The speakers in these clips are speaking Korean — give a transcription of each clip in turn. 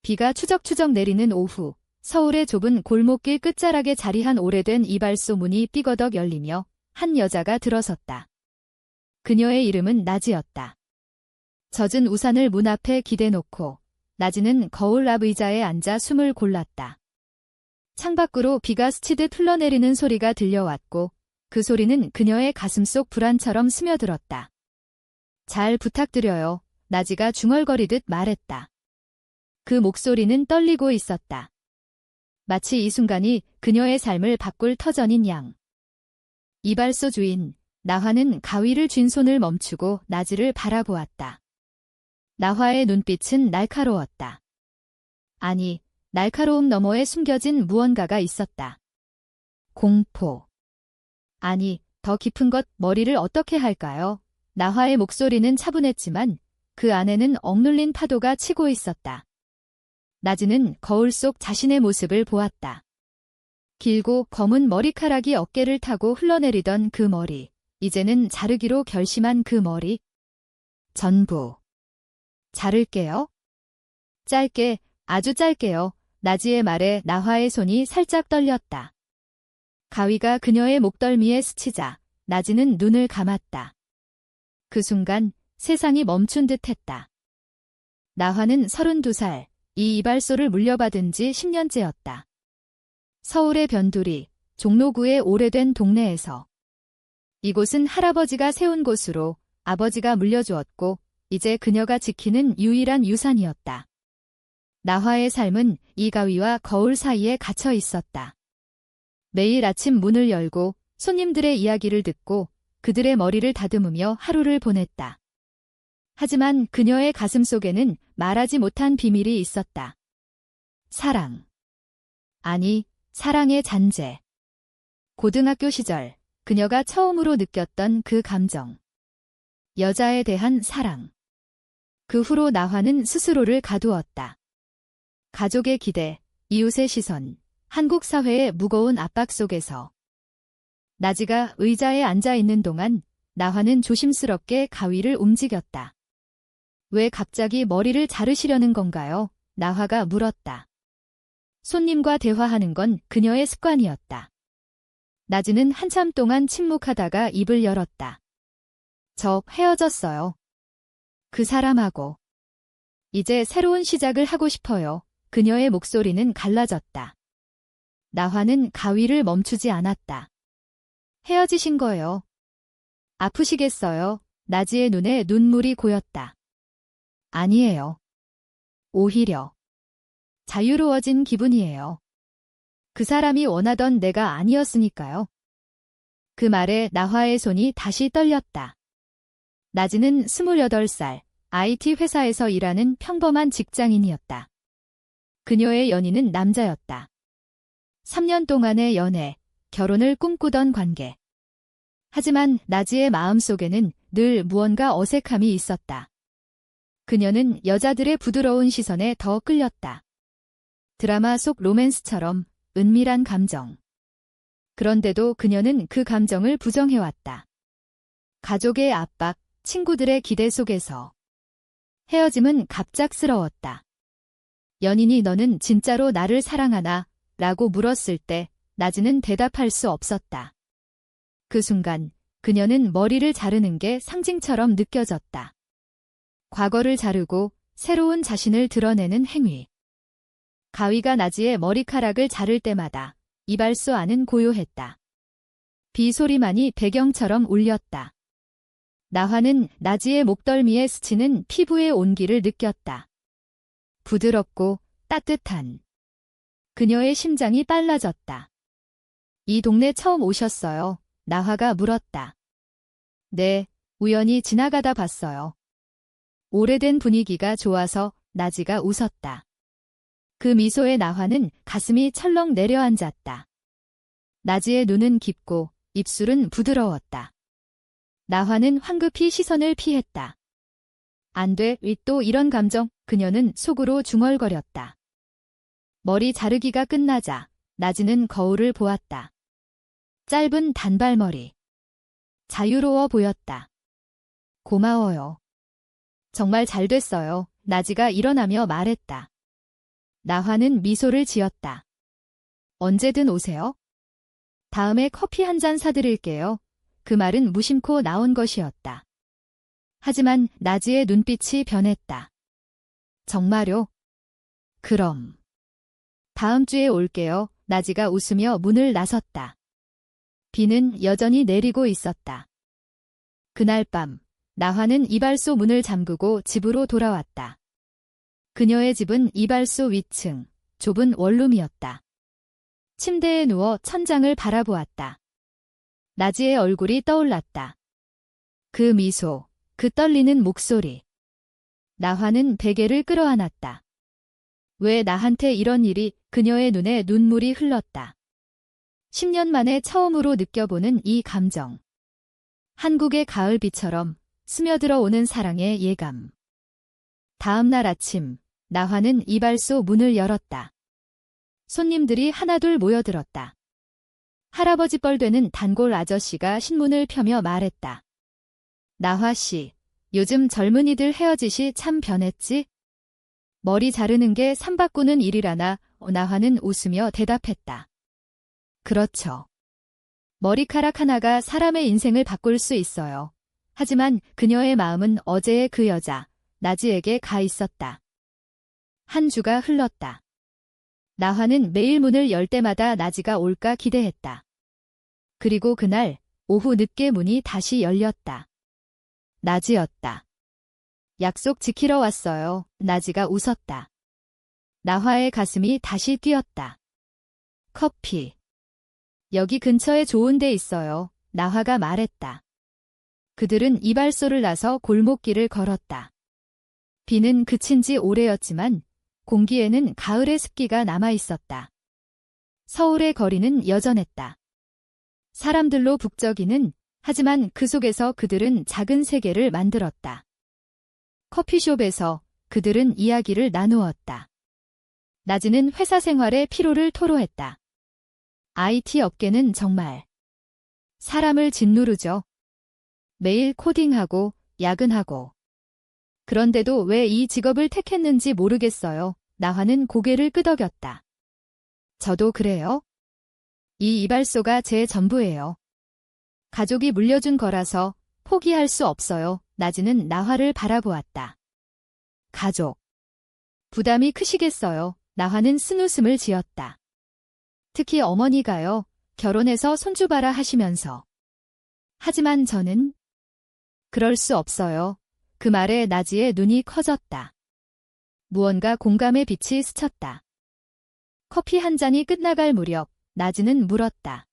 비가 추적추적 내리는 오후, 서울의 좁은 골목길 끝자락에 자리한 오래된 이발소 문이 삐거덕 열리며 한 여자가 들어섰다. 그녀의 이름은 나지였다. 젖은 우산을 문 앞에 기대놓고 나지는 거울 앞 의자에 앉아 숨을 골랐다. 창밖으로 비가 스치듯 흘러내리는 소리가 들려왔고 그 소리는 그녀의 가슴속 불안처럼 스며들었다. 잘 부탁드려요. 나지가 중얼거리듯 말했다. 그 목소리는 떨리고 있었다. 마치 이 순간이 그녀의 삶을 바꿀 터전인 양. 이발소 주인, 나화는 가위를 쥔 손을 멈추고 나지를 바라보았다. 나화의 눈빛은 날카로웠다. 아니, 날카로움 너머에 숨겨진 무언가가 있었다. 공포. 아니, 더 깊은 것, 머리를 어떻게 할까요? 나화의 목소리는 차분했지만 그 안에는 억눌린 파도가 치고 있었다. 나지는 거울 속 자신의 모습을 보았다. 길고 검은 머리카락이 어깨를 타고 흘러내리던 그 머리, 이제는 자르기로 결심한 그 머리. 전부 자를게요. 짧게, 아주 짧게요. 나지의 말에 나화의 손이 살짝 떨렸다. 가위가 그녀의 목덜미에 스치자 나지는 눈을 감았다. 그 순간 세상이 멈춘 듯 했다. 나화는 32살, 이 이발소를 물려받은 지 10년째였다. 서울의 변두리, 종로구의 오래된 동네에서. 이곳은 할아버지가 세운 곳으로 아버지가 물려주었고 이제 그녀가 지키는 유일한 유산이었다. 나화의 삶은 이 가위와 거울 사이에 갇혀 있었다. 매일 아침 문을 열고 손님들의 이야기를 듣고 그들의 머리를 다듬으며 하루를 보냈다. 하지만 그녀의 가슴 속에는 말하지 못한 비밀이 있었다. 사랑. 아니, 사랑의 잔재. 고등학교 시절 그녀가 처음으로 느꼈던 그 감정. 여자에 대한 사랑. 그 후로 나화는 스스로를 가두었다. 가족의 기대, 이웃의 시선, 한국 사회의 무거운 압박 속에서. 나지가 의자에 앉아 있는 동안 나화는 조심스럽게 가위를 움직였다. 왜 갑자기 머리를 자르시려는 건가요? 나화가 물었다. 손님과 대화하는 건 그녀의 습관이었다. 나지는 한참 동안 침묵하다가 입을 열었다. 저 헤어졌어요. 그 사람하고. 이제 새로운 시작을 하고 싶어요. 그녀의 목소리는 갈라졌다. 나화는 가위를 멈추지 않았다. 헤어지신 거예요. 아프시겠어요? 나지의 눈에 눈물이 고였다. 아니에요. 오히려 자유로워진 기분이에요. 그 사람이 원하던 내가 아니었으니까요. 그 말에 나화의 손이 다시 떨렸다. 나지는 28살, IT 회사에서 일하는 평범한 직장인이었다. 그녀의 연인은 남자였다. 3년 동안의 연애, 결혼을 꿈꾸던 관계. 하지만 나지의 마음속에는 늘 무언가 어색함이 있었다. 그녀는 여자들의 부드러운 시선에 더 끌렸다. 드라마 속 로맨스처럼 은밀한 감정. 그런데도 그녀는 그 감정을 부정해왔다. 가족의 압박, 친구들의 기대 속에서. 헤어짐은 갑작스러웠다. 연인이 너는 진짜로 나를 사랑하나? 라고 물었을 때 나지는 대답할 수 없었다. 그 순간 그녀는 머리를 자르는 게 상징처럼 느껴졌다. 과거를 자르고 새로운 자신을 드러내는 행위. 가위가 나지의 머리카락을 자를 때마다 이발소 안은 고요했다. 비 소리만이 배경처럼 울렸다. 나화는 나지의 목덜미에 스치는 피부의 온기를 느꼈다. 부드럽고 따뜻한. 그녀의 심장이 빨라졌다. 이 동네 처음 오셨어요? 나화가 물었다. 네, 우연히 지나가다 봤어요. 오래된 분위기가 좋아서. 나지가 웃었다. 그 미소에 나화는 가슴이 철렁 내려앉았다. 나지의 눈은 깊고 입술은 부드러웠다. 나화는 황급히 시선을 피했다. 안 돼, 또 이런 감정. 그녀는 속으로 중얼거렸다. 머리 자르기가 끝나자 나지는 거울을 보았다. 짧은 단발머리. 자유로워 보였다. 고마워요. 정말 잘 됐어요. 나지가 일어나며 말했다. 나화는 미소를 지었다. 언제든 오세요. 다음에 커피 한 잔 사드릴게요. 그 말은 무심코 나온 것이었다. 하지만 나지의 눈빛이 변했다. 정말요? 그럼. 다음 주에 올게요. 나지가 웃으며 문을 나섰다. 비는 여전히 내리고 있었다. 그날 밤, 나화는 이발소 문을 잠그고 집으로 돌아왔다. 그녀의 집은 이발소 위층, 좁은 원룸이었다. 침대에 누워 천장을 바라보았다. 나지의 얼굴이 떠올랐다. 그 미소, 그 떨리는 목소리. 나화는 베개를 끌어안았다. 왜 나한테 이런 일이? 그녀의 눈에 눈물이 흘렀다. 10년 만에 처음으로 느껴보는 이 감정. 한국의 가을비처럼 스며들어 오는 사랑의 예감. 다음 날 아침, 나화는 이발소 문을 열었다. 손님들이 하나둘 모여들었다. 할아버지 뻘 되는 단골 아저씨가 신문을 펴며 말했다. 나화 씨, 요즘 젊은이들 헤어짓이 참 변했지? 머리 자르는 게 산 바꾸는 일이라나. 나화는 웃으며 대답했다. 그렇죠. 머리카락 하나가 사람의 인생을 바꿀 수 있어요. 하지만 그녀의 마음은 어제의 그 여자, 나지에게 가 있었다. 한 주가 흘렀다. 나화는 매일 문을 열 때마다 나지가 올까 기대했다. 그리고 그날 오후 늦게 문이 다시 열렸다. 나지였다. 약속 지키러 왔어요. 나지가 웃었다. 나화의 가슴이 다시 뛰었다. 커피. 여기 근처에 좋은 데 있어요. 나화가 말했다. 그들은 이발소를 나서 골목길을 걸었다. 비는 그친 지 오래였지만 공기에는 가을의 습기가 남아 있었다. 서울의 거리는 여전했다. 사람들로 북적이는, 하지만 그 속에서 그들은 작은 세계를 만들었다. 커피숍에서 그들은 이야기를 나누었다. 나지는 회사 생활의 피로를 토로했다. IT 업계는 정말 사람을 짓누르죠. 매일 코딩하고 야근하고. 그런데도 왜 이 직업을 택했는지 모르겠어요. 나화는 고개를 끄덕였다. 저도 그래요. 이 이발소가 제 전부예요. 가족이 물려준 거라서 포기할 수 없어요. 나지는 나화를 바라보았다. 가족. 부담이 크시겠어요. 나화는 쓴웃음을 지었다. 특히 어머니가요. 결혼해서 손주 봐라 하시면서. 하지만 저는 그럴 수 없어요. 그 말에 나지의 눈이 커졌다. 무언가 공감의 빛이 스쳤다. 커피 한 잔이 끝나갈 무렵 나지는 물었다.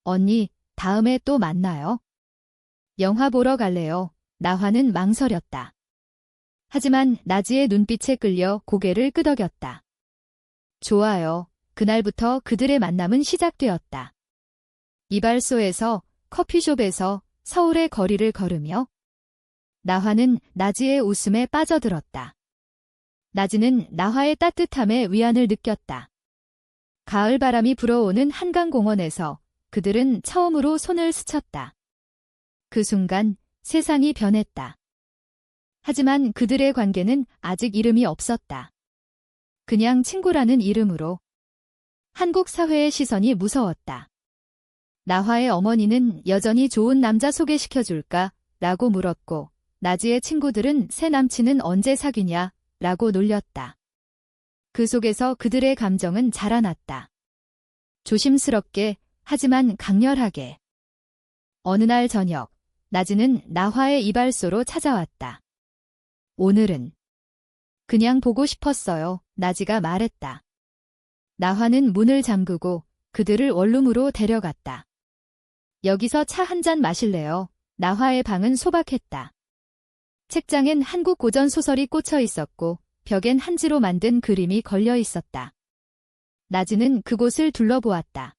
언니, 다음에 또 만나요? 영화 보러 갈래요? 나화는 망설였다. 하지만 나지의 눈빛에 끌려 고개를 끄덕였다. 좋아요. 그날부터 그들의 만남은 시작되었다. 이발소에서, 커피숍에서, 서울의 거리를 걸으며 나화는 나지의 웃음에 빠져들었다. 나지는 나화의 따뜻함에 위안을 느꼈다. 가을 바람이 불어오는 한강공원에서 그들은 처음으로 손을 스쳤다. 그 순간 세상이 변했다. 하지만 그들의 관계는 아직 이름이 없었다. 그냥 친구라는 이름으로. 한국 사회의 시선이 무서웠다. 나화의 어머니는 여전히 좋은 남자 소개시켜줄까? 라고 물었고, 나지의 친구들은 새 남친은 언제 사귀냐? 라고 놀렸다. 그 속에서 그들의 감정은 자라났다. 조심스럽게, 하지만 강렬하게. 어느 날 저녁, 나지는 나화의 이발소로 찾아왔다. 오늘은 그냥 보고 싶었어요. 나지가 말했다. 나화는 문을 잠그고 그들을 원룸으로 데려갔다. 여기서 차 한 잔 마실래요? 나화의 방은 소박했다. 책장엔 한국 고전 소설이 꽂혀 있었고 벽엔 한지로 만든 그림이 걸려 있었다. 나지는 그곳을 둘러보았다.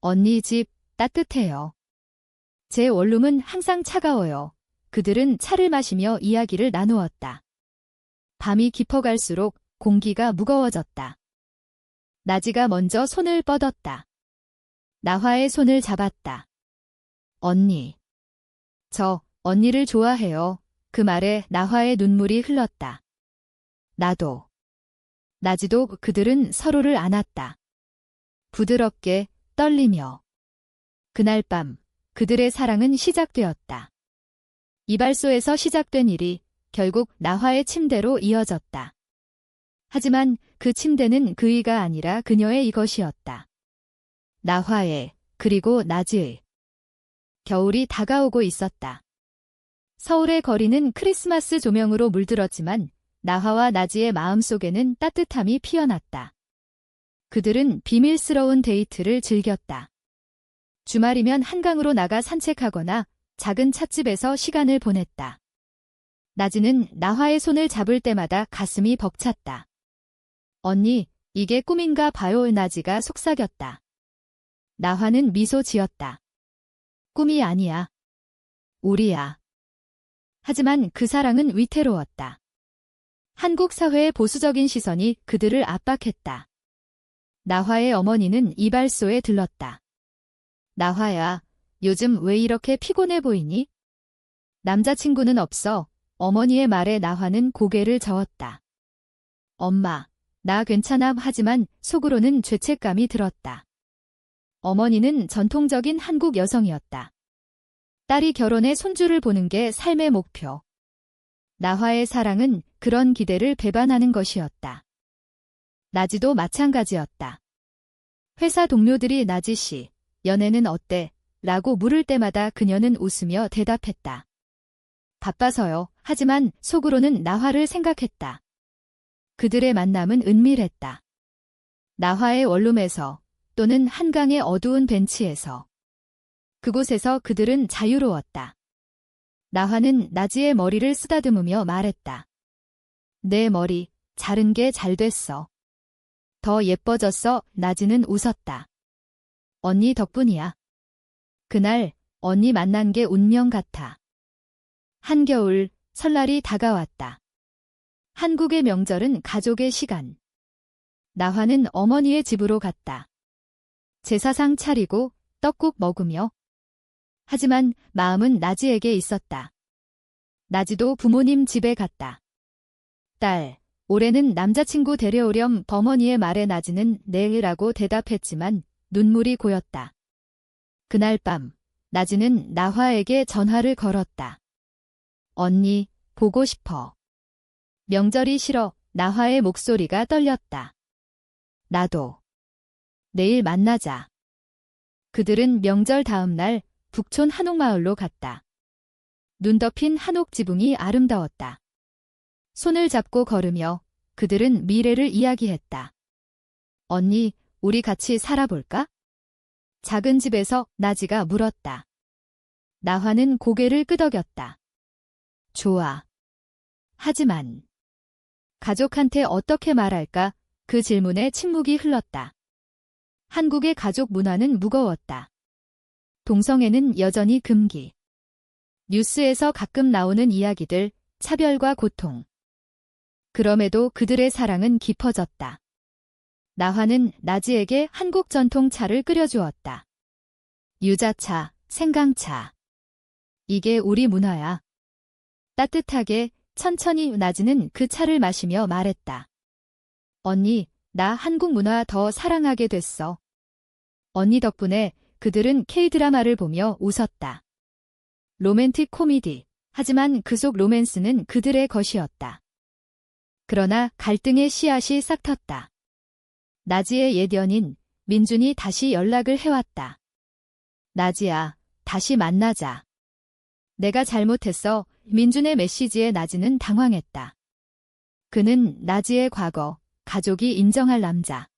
언니 집 따뜻해요. 제 원룸은 항상 차가워요. 그들은 차를 마시며 이야기를 나누었다. 밤이 깊어갈수록 공기가 무거워졌다. 나지가 먼저 손을 뻗었다. 나화의 손을 잡았다. 언니. 저 언니를 좋아해요. 그 말에 나화의 눈물이 흘렀다. 나도. 나지도 그들은 서로를 안았다. 부드럽게 떨리며. 그날 밤 그들의 사랑은 시작되었다. 이발소에서 시작된 일이 결국 나화의 침대로 이어졌다. 하지만 그 침대는 그이가 아니라 그녀의 이것이었다. 나화의, 그리고 나지의. 겨울이 다가오고 있었다. 서울의 거리는 크리스마스 조명으로 물들었지만 나화와 나지의 마음속에는 따뜻함이 피어났다. 그들은 비밀스러운 데이트를 즐겼다. 주말이면 한강으로 나가 산책하거나 작은 찻집에서 시간을 보냈다. 나지는 나화의 손을 잡을 때마다 가슴이 벅찼다. 언니, 이게 꿈인가 봐요. 나지가 속삭였다. 나화는 미소 지었다. 꿈이 아니야. 우리야. 하지만 그 사랑은 위태로웠다. 한국 사회의 보수적인 시선이 그들을 압박했다. 나화의 어머니는 이발소에 들렀다. 나화야, 요즘 왜 이렇게 피곤해 보이니? 남자친구는 없어. 어머니의 말에 나화는 고개를 저었다. 엄마, 나 괜찮아. 하지만 속으로는 죄책감이 들었다. 어머니는 전통적인 한국 여성이었다. 딸이 결혼해 손주를 보는 게 삶의 목표. 나화의 사랑은 그런 기대를 배반하는 것이었다. 나지도 마찬가지였다. 회사 동료들이 나지 씨, 연애는 어때? 라고 물을 때마다 그녀는 웃으며 대답했다. 바빠서요. 하지만 속으로는 나화를 생각했다. 그들의 만남은 은밀했다. 나화의 원룸에서 또는 한강의 어두운 벤치에서. 그곳에서 그들은 자유로웠다. 나화는 나지의 머리를 쓰다듬으며 말했다. 내 머리, 자른 게 잘 됐어. 더 예뻐졌어. 나지는 웃었다. 언니 덕분이야. 그날 언니 만난 게 운명 같아. 한겨울, 설날이 다가왔다. 한국의 명절은 가족의 시간. 나화는 어머니의 집으로 갔다. 제사상 차리고 떡국 먹으며. 하지만 마음은 나지에게 있었다. 나지도 부모님 집에 갔다. 딸, 올해는 남자친구 데려오렴. 어머니의 말에 나지는 내일이라고 대답했지만 눈물이 고였다. 그날 밤, 나지는 나화에게 전화를 걸었다. 언니, 보고 싶어. 명절이 싫어. 나화의 목소리가 떨렸다. 나도. 내일 만나자. 그들은 명절 다음 날 북촌 한옥마을로 갔다. 눈 덮인 한옥 지붕이 아름다웠다. 손을 잡고 걸으며 그들은 미래를 이야기했다. 언니, 우리 같이 살아볼까? 작은 집에서 나지가 물었다. 나화는 고개를 끄덕였다. 좋아. 하지만 가족한테 어떻게 말할까? 그 질문에 침묵이 흘렀다. 한국의 가족 문화는 무거웠다. 동성애는 여전히 금기. 뉴스에서 가끔 나오는 이야기들, 차별과 고통. 그럼에도 그들의 사랑은 깊어졌다. 나화는 나지에게 한국 전통 차를 끓여주었다. 유자차, 생강차. 이게 우리 문화야. 따뜻하게, 천천히 나지는 그 차를 마시며 말했다. 언니, 나 한국 문화 더 사랑하게 됐어. 언니 덕분에 그들은 K-드라마를 보며 웃었다. 로맨틱 코미디. 하지만 그 속 로맨스는 그들의 것이었다. 그러나 갈등의 씨앗이 싹텄다. 나지의 옛 연인, 민준이 다시 연락을 해왔다. 나지야, 다시 만나자. 내가 잘못했어. 민준의 메시지에 나지는 당황했다. 그는 나지의 과거, 가족이 인정할 남자.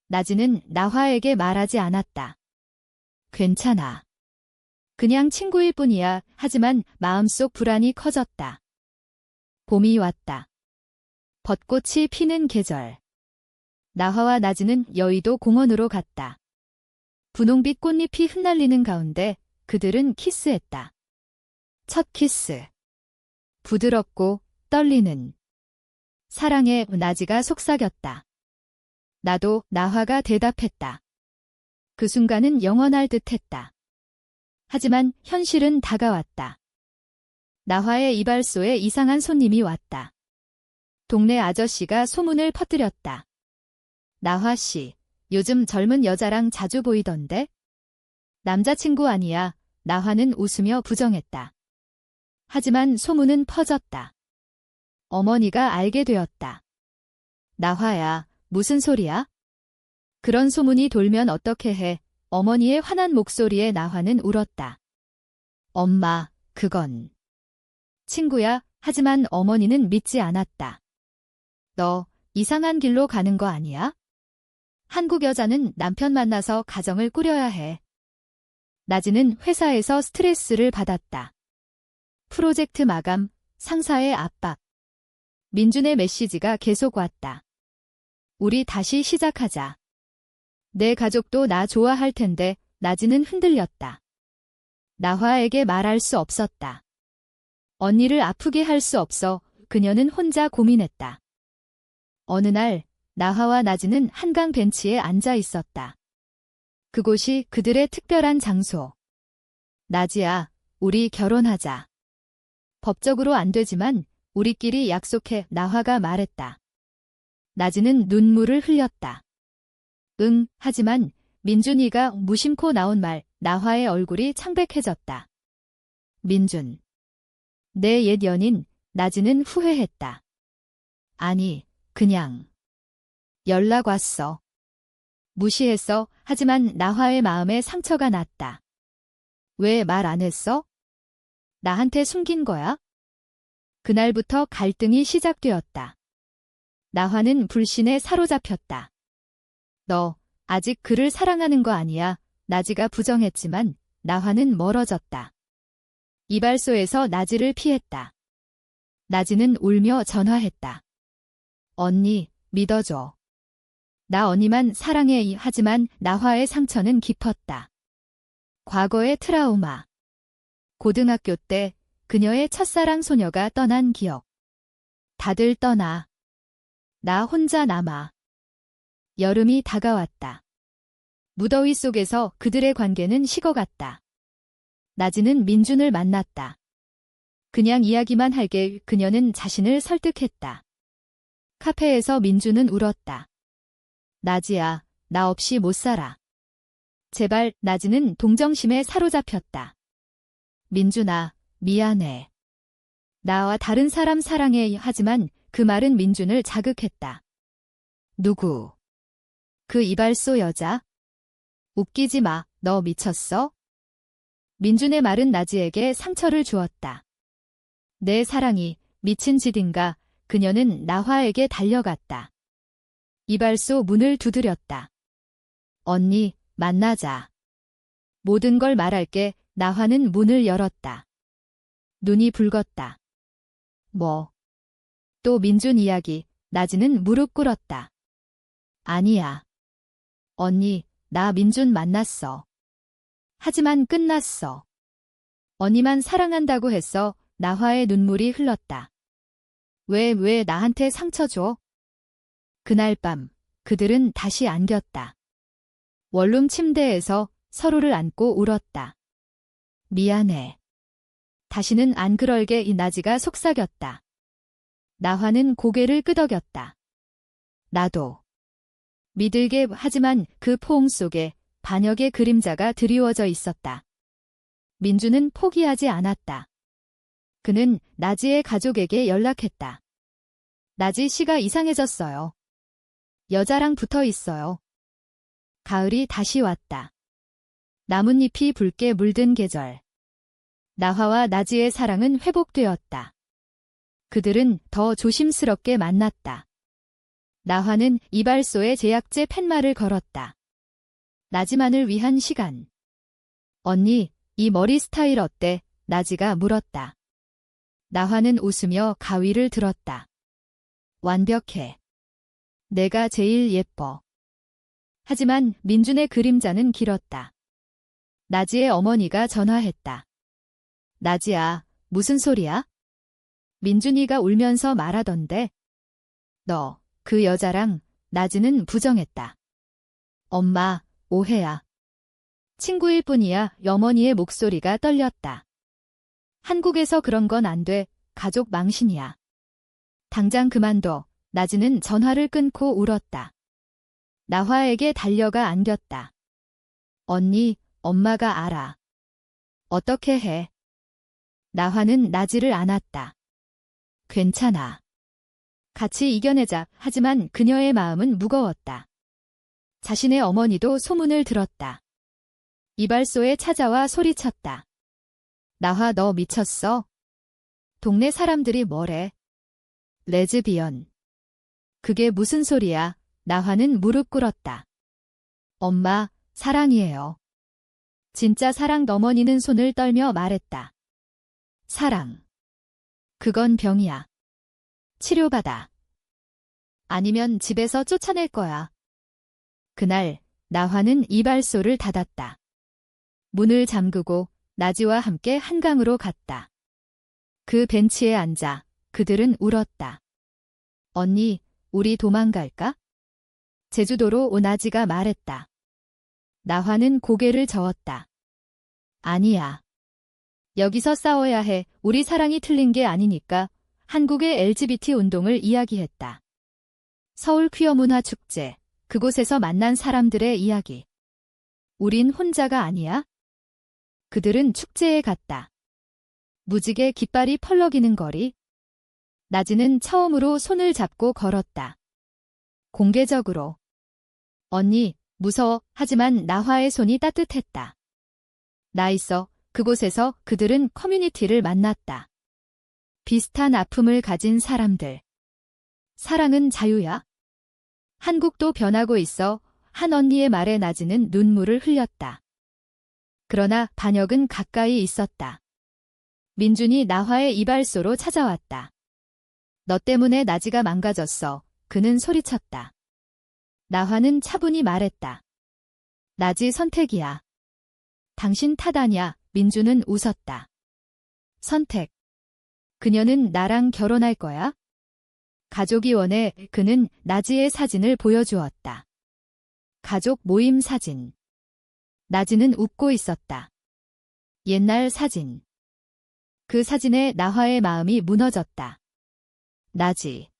나지는 나화에게 말하지 않았다. 괜찮아. 그냥 친구일 뿐이야. 하지만 마음속 불안이 커졌다. 봄이 왔다. 벚꽃이 피는 계절. 나화와 나지는 여의도 공원으로 갔다. 분홍빛 꽃잎이 흩날리는 가운데 그들은 키스했다. 첫 키스. 부드럽고 떨리는. 사랑에 나지가 속삭였다. 나도 나화가 대답했다. 그 순간은 영원할 듯했다. 하지만 현실은 다가왔다. 나화의 이발소에 이상한 손님이 왔다. 동네 아저씨가 소문을 퍼뜨렸다. 나화씨, 요즘 젊은 여자랑 자주 보이던데? 남자친구 아니야. 나화는 웃으며 부정했다. 하지만 소문은 퍼졌다. 어머니가 알게 되었다. 나화야, 무슨 소리야? 그런 소문이 돌면 어떻게 해? 어머니의 화난 목소리에 나화는 울었다. 엄마, 그건 친구야. 하지만 어머니는 믿지 않았다. 너 이상한 길로 가는 거 아니야? 한국 여자는 남편 만나서 가정을 꾸려야 해. 나지는 회사에서 스트레스를 받았다. 프로젝트 마감, 상사의 압박. 민준의 메시지가 계속 왔다. 우리 다시 시작하자. 내 가족도 나 좋아할 텐데. 나지는 흔들렸다. 나화에게 말할 수 없었다. 언니를 아프게 할 수 없어. 그녀는 혼자 고민했다. 어느 날 나화와 나지는 한강 벤치에 앉아 있었다. 그곳이 그들의 특별한 장소. 나지야, 우리 결혼하자. 법적으로 안 되지만 우리끼리 약속해. 나화가 말했다. 나지는 눈물을 흘렸다. 응, 하지만 민준이가 무심코 나온 말. 나화의 얼굴이 창백해졌다. 민준. 내 옛 연인. 나지는 후회했다. 아니, 그냥 연락 왔어. 무시했어. 하지만 나화의 마음에 상처가 났다. 왜 말 안 했어? 나한테 숨긴 거야? 그날부터 갈등이 시작되었다. 나화는 불신에 사로잡혔다. 너 아직 그를 사랑하는 거 아니야? 나지가 부정했지만 나화는 멀어졌다. 이발소에서 나지를 피했다. 나지는 울며 전화했다. 언니, 믿어줘. 나 언니만 사랑해. 하지만 나화의 상처는 깊었다. 과거의 트라우마. 고등학교 때 그녀의 첫사랑 소녀가 떠난 기억. 다들 떠나. 나 혼자 남아. 여름이 다가왔다. 무더위 속에서 그들의 관계는 식어갔다. 나지는 민준을 만났다. 그냥 이야기만 할게. 그녀는 자신을 설득했다. 카페에서 민준은 울었다. 나지야, 나 없이 못 살아. 제발. 나지는 동정심에 사로잡혔다. 민준아, 미안해. 나와 다른 사람 사랑해. 하지만 그 말은 민준을 자극했다. 누구? 그 이발소 여자? 웃기지 마. 너 미쳤어? 민준의 말은 나지에게 상처를 주었다. 내 사랑이 미친 짓인가? 그녀는 나화에게 달려갔다. 이발소 문을 두드렸다. 언니, 만나자. 모든 걸 말할게. 나화는 문을 열었다. 눈이 붉었다. 뭐? 또 민준 이야기. 나지는 무릎 꿇었다. 아니야. 언니, 나 민준 만났어. 하지만 끝났어. 언니만 사랑한다고 했어. 나화의 눈물이 흘렀다. 왜 나한테 상처 줘? 그날 밤 그들은 다시 안겼다. 원룸 침대에서 서로를 안고 울었다. 미안해. 다시는 안 그럴게. 이 나지가 속삭였다. 나화는 고개를 끄덕였다. 나도. 믿을게. 하지만 그 포옹 속에 반역의 그림자가 드리워져 있었다. 민주는 포기하지 않았다. 그는 나지의 가족에게 연락했다. 나지 씨가 이상해졌어요. 여자랑 붙어 있어요. 가을이 다시 왔다. 나뭇잎이 붉게 물든 계절. 나화와 나지의 사랑은 회복되었다. 그들은 더 조심스럽게 만났다. 나화는 이발소에 제약제 팻말을 걸었다. 나지만을 위한 시간. 언니, 이 머리 스타일 어때? 나지가 물었다. 나화는 웃으며 가위를 들었다. 완벽해. 내가 제일 예뻐. 하지만 민준의 그림자는 길었다. 나지의 어머니가 전화했다. 나지야, 무슨 소리야? 민준이가 울면서 말하던데. 너, 그 여자랑. 나지는 부정했다. 엄마, 오해야. 친구일 뿐이야. 어머니의 목소리가 떨렸다. 한국에서 그런 건 안 돼. 가족 망신이야. 당장 그만둬. 나지는 전화를 끊고 울었다. 나화에게 달려가 안겼다. 언니, 엄마가 알아. 어떻게 해? 나화는 나지를 안았다. 괜찮아. 같이 이겨내자. 하지만 그녀의 마음은 무거웠다. 자신의 어머니도 소문을 들었다. 이발소에 찾아와 소리쳤다. 나화, 너 미쳤어? 동네 사람들이 뭐래? 레즈비언. 그게 무슨 소리야? 나화는 무릎 꿇었다. 엄마, 사랑이에요. 진짜 사랑. 어머니는 손을 떨며 말했다. 사랑. 그건 병이야. 치료받아. 아니면 집에서 쫓아낼 거야. 그날 나화는 이발소를 닫았다. 문을 잠그고 나지와 함께 한강으로 갔다. 그 벤치에 앉아 그들은 울었다. 언니, 우리 도망갈까? 제주도로. 나지가 말했다. 나화는 고개를 저었다. 아니야. 여기서 싸워야 해. 우리 사랑이 틀린 게 아니니까. 한국의 LGBT 운동을 이야기했다. 서울 퀴어 문화 축제. 그곳에서 만난 사람들의 이야기. 우린 혼자가 아니야? 그들은 축제에 갔다. 무지개 깃발이 펄럭이는 거리. 나지는 처음으로 손을 잡고 걸었다. 공개적으로. 언니, 무서워. 하지만 나화의 손이 따뜻했다. 나 있어. 그곳에서 그들은 커뮤니티를 만났다. 비슷한 아픔을 가진 사람들. 사랑은 자유야. 한국도 변하고 있어. 한 언니의 말에 나지는 눈물을 흘렸다. 그러나 반역은 가까이 있었다. 민준이 나화의 이발소로 찾아왔다. 너 때문에 나지가 망가졌어. 그는 소리쳤다. 나화는 차분히 말했다. 나지 선택이야. 당신 탓 아냐. 민준은 웃었다. 선택. 그녀는 나랑 결혼할 거야? 가족이 원해. 그는 나지의 사진을 보여주었다. 가족 모임 사진. 나지는 웃고 있었다. 옛날 사진. 그 사진에 나화의 마음이 무너졌다. 나지.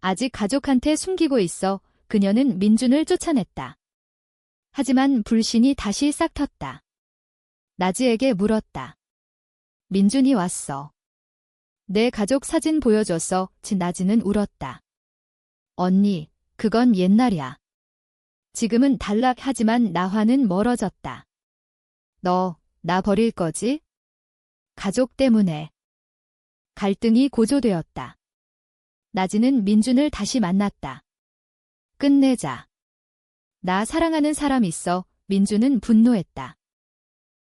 아직 가족한테 숨기고 있어. 그녀는 민준을 쫓아냈다. 하지만 불신이 다시 싹 텄다. 나지에게 물었다. 민준이 왔어. 내 가족 사진 보여줬어. 나지는 울었다. 언니, 그건 옛날이야. 지금은 달라. 하지만 나화는 멀어졌다. 너, 나 버릴 거지? 가족 때문에. 갈등이 고조되었다. 나지는 민준을 다시 만났다. 끝내자. 나 사랑하는 사람 있어. 민준은 분노했다.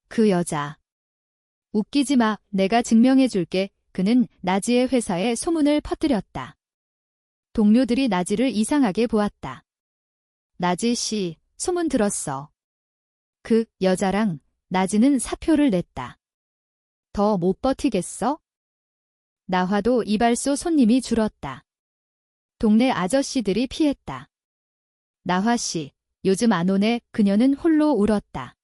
그 여자. 웃기지 마. 내가 증명해줄게. 그는 나지의 회사에 소문을 퍼뜨렸다. 동료들이 나지를 이상하게 보았다. 나지 씨, 소문 들었어. 그 여자랑. 나지는 사표를 냈다. 더 못 버티겠어? 나화도 이발소 손님이 줄었다. 동네 아저씨들이 피했다. 나화 씨, 요즘 안 오네. 그녀는 홀로 울었다.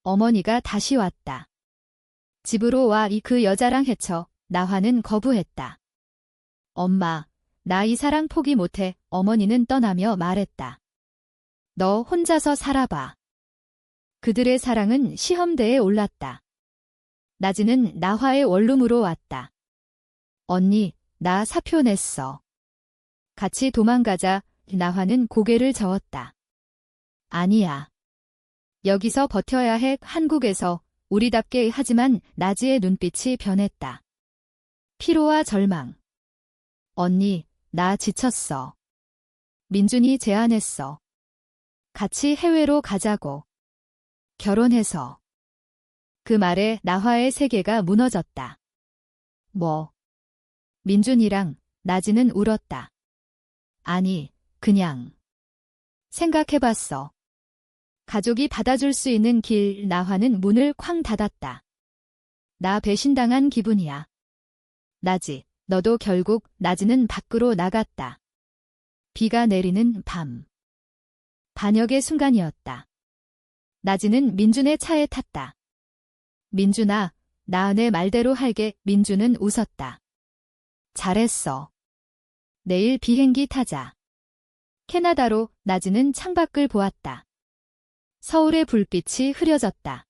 어머니가 다시 왔다. 집으로 와. 그 여자랑 헤쳐. 나화는 거부했다. 엄마, 나 이 사랑 포기 못해. 어머니는 떠나며 말했다. 너 혼자서 살아봐. 그들의 사랑은 시험대에 올랐다. 나지는 나화의 원룸으로 왔다. 언니, 나 사표 냈어. 같이 도망가자. 나화는 고개를 저었다. 아니야. 여기서 버텨야 해. 한국에서. 우리답게. 하지만 나지의 눈빛이 변했다. 피로와 절망. 언니, 나 지쳤어. 민준이 제안했어. 같이 해외로 가자고. 결혼해서. 그 말에 나화의 세계가 무너졌다. 뭐? 민준이랑. 나지는 울었다. 아니, 그냥. 생각해봤어. 가족이 받아줄 수 있는 길. 나화는 문을 쾅 닫았다. 나 배신당한 기분이야. 나지, 너도 결국. 나지는 밖으로 나갔다. 비가 내리는 밤. 반역의 순간이었다. 나지는 민준의 차에 탔다. 민준아, 나 내 말대로 할게. 민준은 웃었다. 잘했어. 내일 비행기 타자. 캐나다로 나지는 창밖을 보았다. 서울의 불빛이 흐려졌다.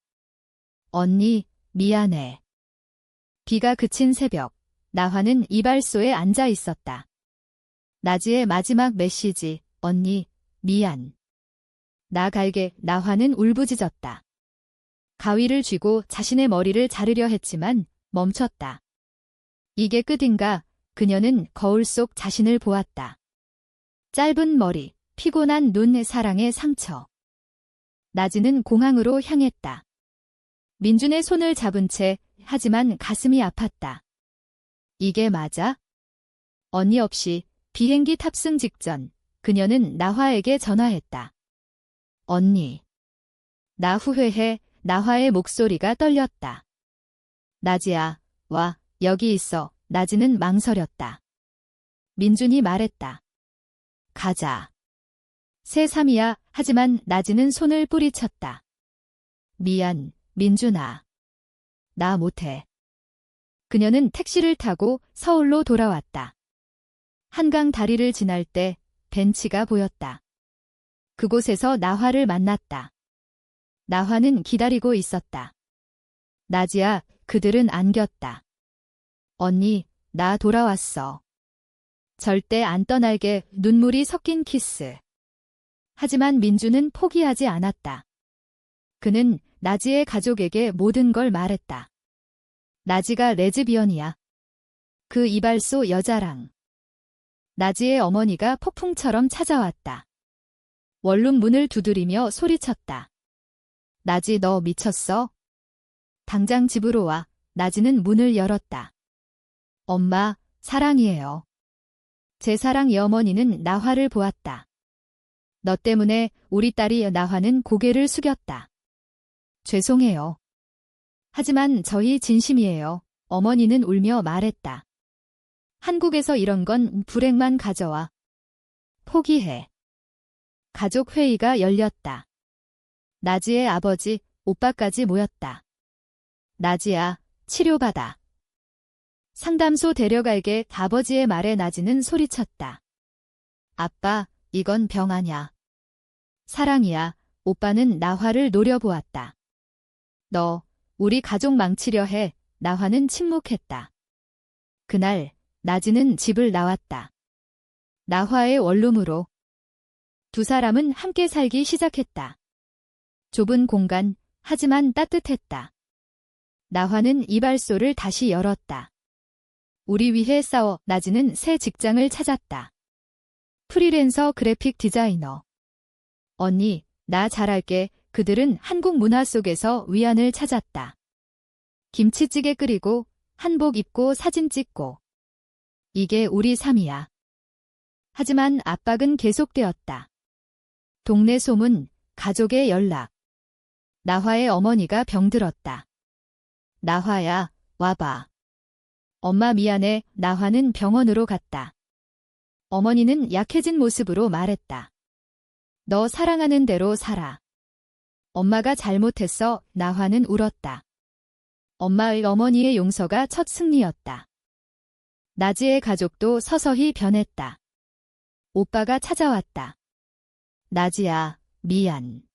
언니, 미안해. 비가 그친 새벽, 나화는 이발소에 앉아 있었다. 나지의 마지막 메시지, 언니, 미안. 나 갈게. 나화는 울부짖었다. 가위를 쥐고 자신의 머리를 자르려 했지만 멈췄다. 이게 끝인가? 그녀는 거울 속 자신을 보았다. 짧은 머리, 피곤한 눈, 사랑의 상처. 나지는 공항으로 향했다. 민준의 손을 잡은 채 하지만 가슴이 아팠다. 이게 맞아? 언니 없이 비행기 탑승 직전 그녀는 나화에게 전화했다. 언니. 나 후회해. 나화의 목소리가 떨렸다. 나지야, 와, 여기 있어. 나지는 망설였다. 민준이 말했다. 가자. 새삼이야. 하지만 나지는 손을 뿌리쳤다. 미안, 민준아. 나 못해. 그녀는 택시를 타고 서울로 돌아왔다. 한강 다리를 지날 때 벤치가 보였다. 그곳에서 나화를 만났다. 나화는 기다리고 있었다. 나지야, 그들은 안겼다. 언니, 나 돌아왔어. 절대 안 떠날게. 눈물이 섞인 키스. 하지만 민주는 포기하지 않았다. 그는 나지의 가족에게 모든 걸 말했다. 나지가 레즈비언이야. 그 이발소 여자랑. 나지의 어머니가 폭풍처럼 찾아왔다. 원룸 문을 두드리며 소리쳤다. 나지, 너 미쳤어? 당장 집으로 와. 나지는 문을 열었다. 엄마, 사랑이에요. 제 사랑의 어머니는 나화를 보았다. 너 때문에 우리 딸이. 나화는 고개를 숙였다. 죄송해요. 하지만 저희 진심이에요. 어머니는 울며 말했다. 한국에서 이런 건 불행만 가져와. 포기해. 가족 회의가 열렸다. 나지의 아버지, 오빠까지 모였다. 나지야, 치료받아. 상담소 데려갈게. 아버지의 말에 나지는 소리쳤다. 아빠, 이건 병 아냐. 사랑이야. 오빠는 나화를 노려보았다. 너, 우리 가족 망치려 해. 나화는 침묵했다. 그날, 나지는 집을 나왔다. 나화의 원룸으로. 두 사람은 함께 살기 시작했다. 좁은 공간, 하지만 따뜻했다. 나화는 이발소를 다시 열었다. 우리 위해 싸워. 나지는 새 직장을 찾았다. 프리랜서 그래픽 디자이너. 언니, 나 잘할게. 그들은 한국 문화 속에서 위안을 찾았다. 김치찌개 끓이고, 한복 입고 사진 찍고. 이게 우리 삶이야. 하지만 압박은 계속되었다. 동네 소문, 가족의 연락. 나화의 어머니가 병들었다. 나화야, 와봐. 엄마 미안해. 나화는 병원으로 갔다. 어머니는 약해진 모습으로 말했다. 너 사랑하는 대로 살아. 엄마가 잘못했어. 나화는 울었다. 엄마의 어머니의 용서가 첫 승리였다. 나지의 가족도 서서히 변했다. 오빠가 찾아왔다. 나지야, 미안.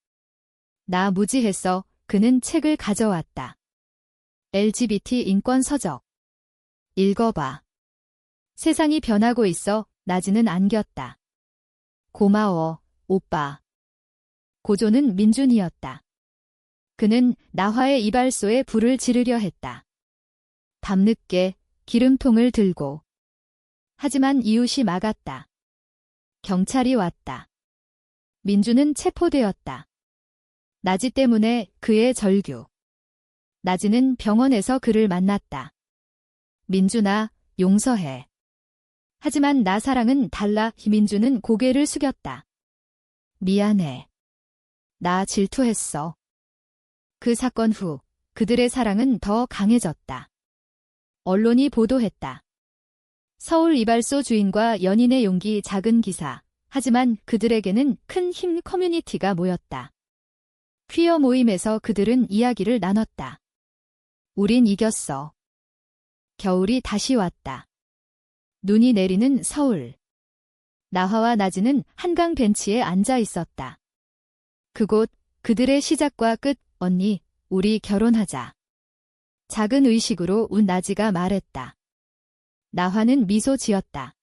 나 무지했어. 그는 책을 가져왔다. LGBT 인권 서적. 읽어봐. 세상이 변하고 있어. 나지는 안겼다. 고마워, 오빠. 고조는 민준이었다. 그는 나화의 이발소에 불을 지르려 했다. 밤늦게 기름통을 들고. 하지만 이웃이 막았다. 경찰이 왔다. 민준은 체포되었다. 나지 때문에 그의 절규. 나지는 병원에서 그를 만났다. 민준아, 용서해. 하지만 나 사랑은 달라. 민준은 고개를 숙였다. 미안해. 나 질투했어. 그 사건 후 그들의 사랑은 더 강해졌다. 언론이 보도했다. 서울 이발소 주인과 연인의 용기. 작은 기사. 하지만 그들에게는 큰 힘. 커뮤니티가 모였다. 퀴어 모임에서 그들은 이야기를 나눴다. 우린 이겼어. 겨울이 다시 왔다. 눈이 내리는 서울. 나화와 나지는 한강 벤치에 앉아 있었다. 그곳, 그들의 시작과 끝, 언니, 우리 결혼하자. 작은 의식으로 운 나지가 말했다. 나화는 미소 지었다.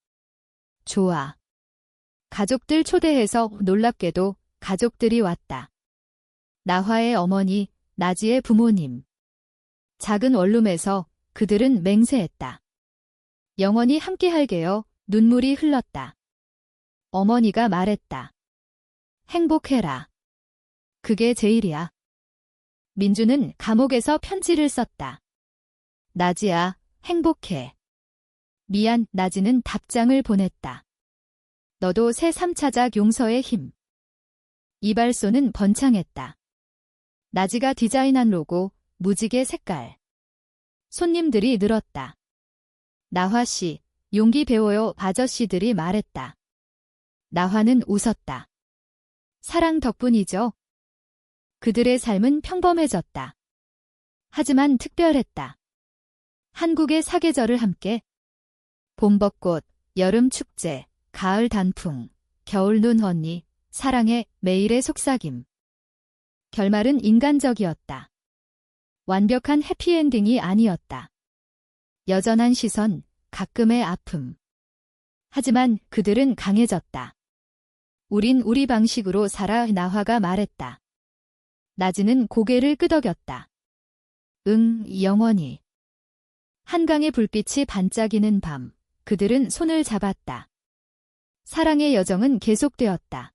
좋아. 가족들 초대해서 놀랍게도 가족들이 왔다. 나화의 어머니, 나지의 부모님. 작은 원룸에서 그들은 맹세했다. 영원히 함께할게요. 눈물이 흘렀다. 어머니가 말했다. 행복해라. 그게 제일이야. 민주는 감옥에서 편지를 썼다. 나지야, 행복해. 미안, 나지는 답장을 보냈다. 너도 새 3차작 용서의 힘. 이발소는 번창했다. 나지가 디자인한 로고, 무지개 색깔. 손님들이 늘었다. 나화씨, 용기 배워요. 아저씨들이 말했다. 나화는 웃었다. 사랑 덕분이죠. 그들의 삶은 평범해졌다. 하지만 특별했다. 한국의 사계절을 함께 봄벚꽃, 여름 축제, 가을 단풍, 겨울 눈 언니, 사랑의 매일의 속삭임. 결말은 인간적이었다. 완벽한 해피엔딩이 아니었다. 여전한 시선, 가끔의 아픔. 하지만 그들은 강해졌다. 우린 우리 방식으로 살아. 나화가 말했다. 나지는 고개를 끄덕였다. 응, 영원히. 한강의 불빛이 반짝이는 밤, 그들은 손을 잡았다. 사랑의 여정은 계속되었다.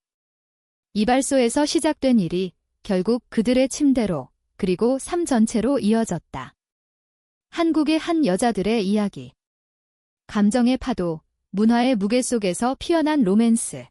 이발소에서 시작된 일이 결국 그들의 침대로, 그리고 삶 전체로 이어졌다. 한국의 한 여자들의 이야기. 감정의 파도, 문화의 무게 속에서 피어난 로맨스.